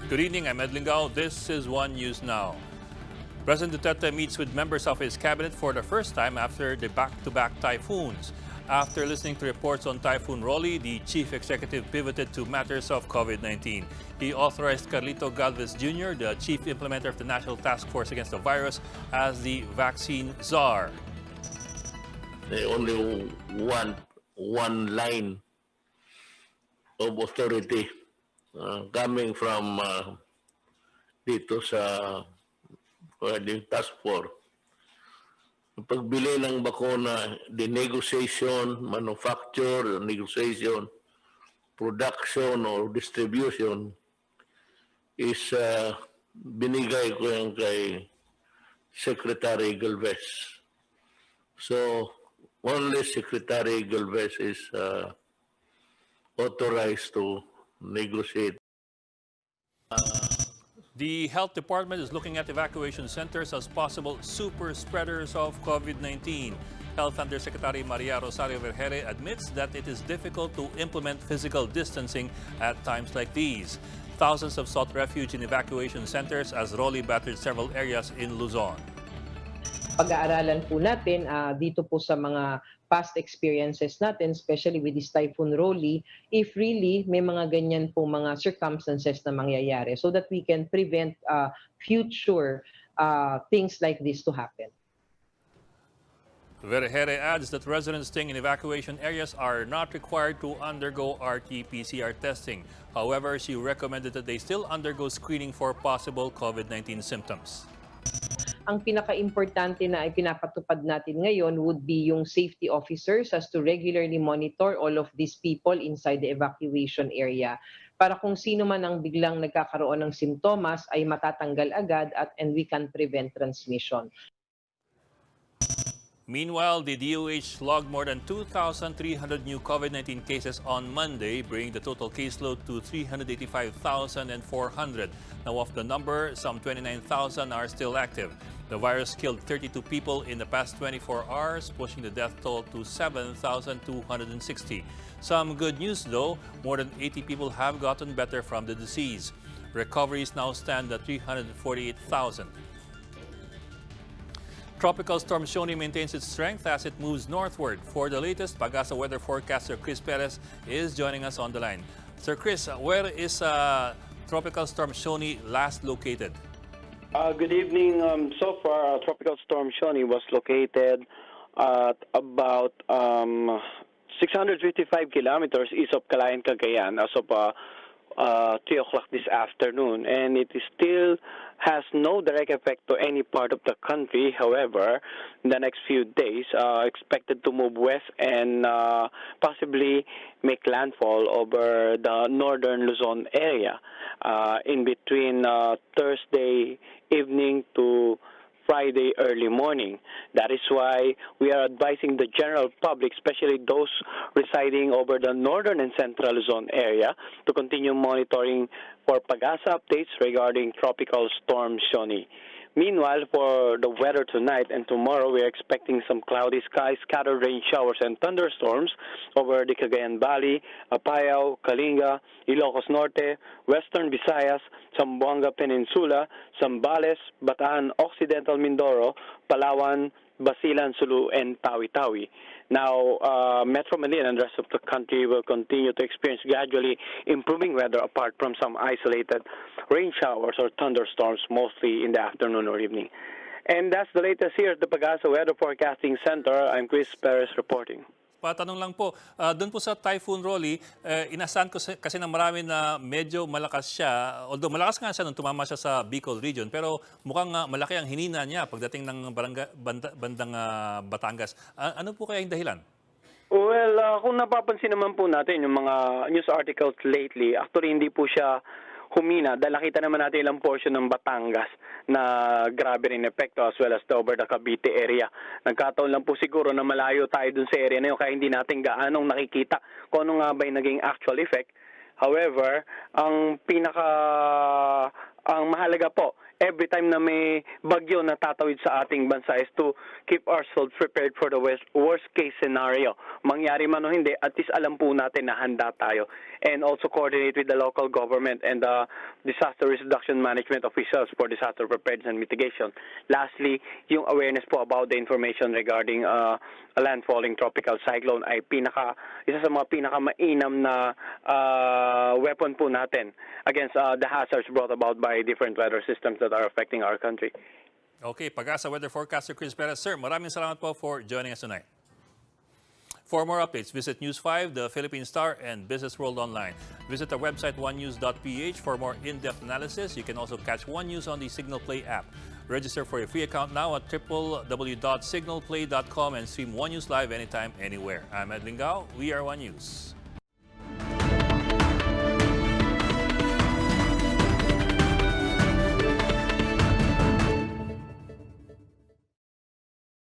Good evening, I'm Ed Lingao. This is One News Now. President Duterte meets with members of his cabinet for the first time after the back-to-back typhoons. After listening to reports on Typhoon Rolly, the chief executive pivoted to matters of COVID-19. He authorized Carlito Galvez Jr., the chief implementer of the National Task Force Against the Virus, as the vaccine czar. They only want one line of authority coming from dito sa the task force. Pagbili ng bakuna, the negotiation, manufacture, negotiation, production or distribution is binigay ko yan kay Secretary Galvez. So only Secretary Galvez is authorized to negotiate. The health department is looking at evacuation centers as possible super spreaders of COVID-19. Health Undersecretary Maria Rosario Vergere admits that it is difficult to implement physical distancing at times like these. Thousands have sought refuge in evacuation centers as Rolly battered several areas in Luzon. Pag-aaralan po natin dito po sa mga past experiences natin, especially with this Typhoon Rolly, if really may mga ganyan po mga circumstances na mangyayari so that we can prevent future things like this to happen. Vergere adds that residents staying in evacuation areas are not required to undergo RT-PCR testing. However, she recommended that they still undergo screening for possible COVID-19 symptoms. Ang pinaka-importante na ipinapatupad natin ngayon would be yung safety officers as to regularly monitor all of these people inside the evacuation area para kung sino man ang biglang nagkakaroon ng simptomas ay matatanggal agad and we can prevent transmission. Meanwhile, the DOH logged more than 2,300 new COVID-19 cases on Monday, bringing the total caseload to 385,400. Now, of the number, some 29,000 are still active. The virus killed 32 people in the past 24 hours, pushing the death toll to 7,260. Some good news, though, more than 80 people have gotten better from the disease. Recoveries now stand at 348,000. Tropical storm Siony maintains its strength as it moves northward. For the latest, Pag-asa weather forecaster Chris Perez is joining us on the line. Sir Chris, where is Tropical storm Siony last located? Good evening. So far, Tropical storm Siony was located at about 655 kilometers east of Calayan, Cagayan as of 3 o'clock this afternoon, and it is still has no direct effect to any part of the country. However, in the next few days, expected to move west and possibly make landfall over the northern Luzon area in between Thursday evening to Friday early morning. That is why we are advising the general public, especially those residing over the northern and central Luzon area, to continue monitoring for Pag-asa updates regarding Tropical Storm Siony. Meanwhile, for the weather tonight and tomorrow, we are expecting some cloudy skies, scattered rain showers, and thunderstorms over the Cagayan Valley, Apayao, Kalinga, Ilocos Norte, Western Visayas, Zamboanga Peninsula, Zambales, Bataan, Occidental Mindoro, Palawan, Basilan, Sulu, and Tawi-Tawi. Now, Metro Manila and the rest of the country will continue to experience gradually improving weather apart from some isolated rain showers or thunderstorms, mostly in the afternoon or evening. And that's the latest here at the Pag-asa Weather Forecasting Center. I'm Chris Perez reporting. Patanong lang po, doon po sa Typhoon Rolly, inasahan ko kasi ng marami na medyo malakas siya. Although malakas nga siya nung tumama siya sa Bicol region, pero mukhang malaki ang hinina niya pagdating ng bandang Batangas. Ano po kaya yung dahilan? Well, kung napapansin naman po natin yung mga news articles lately, actually hindi po siya humina dahil nakita naman natin ilang portion ng Batangas na grabe rin epekto as well as the over the Cavite area. Nagkataon lang po siguro na malayo tayo dun sa area na yun kaya hindi natin gaanong nakikita kung ano nga ba yung naging actual effect. However, ang mahalaga po every time na may bagyo na tatawid sa ating bansa is to keep ourselves prepared for the worst case scenario. Mangyari man o hindi, at least alam po natin na handa tayo. And also coordinate with the local government and the disaster risk reduction management officials for disaster preparedness and mitigation. Lastly, yung awareness po about the information regarding a landfalling tropical cyclone ay isa sa mga pinakamainam na weapon po natin against the hazards brought about by different weather systems that are affecting our country. Okay, Pag-asa Weather Forecaster Chris Perez. Sir, maraming salamat po for joining us tonight. For more updates, visit News 5, the Philippine Star, and Business World Online. Visit our website, onenews.ph, for more in-depth analysis. You can also catch One News on the Signal Play app. Register for your free account now at www.signalplay.com and stream One News live anytime, anywhere. I'm Ed Lingao. We are One News.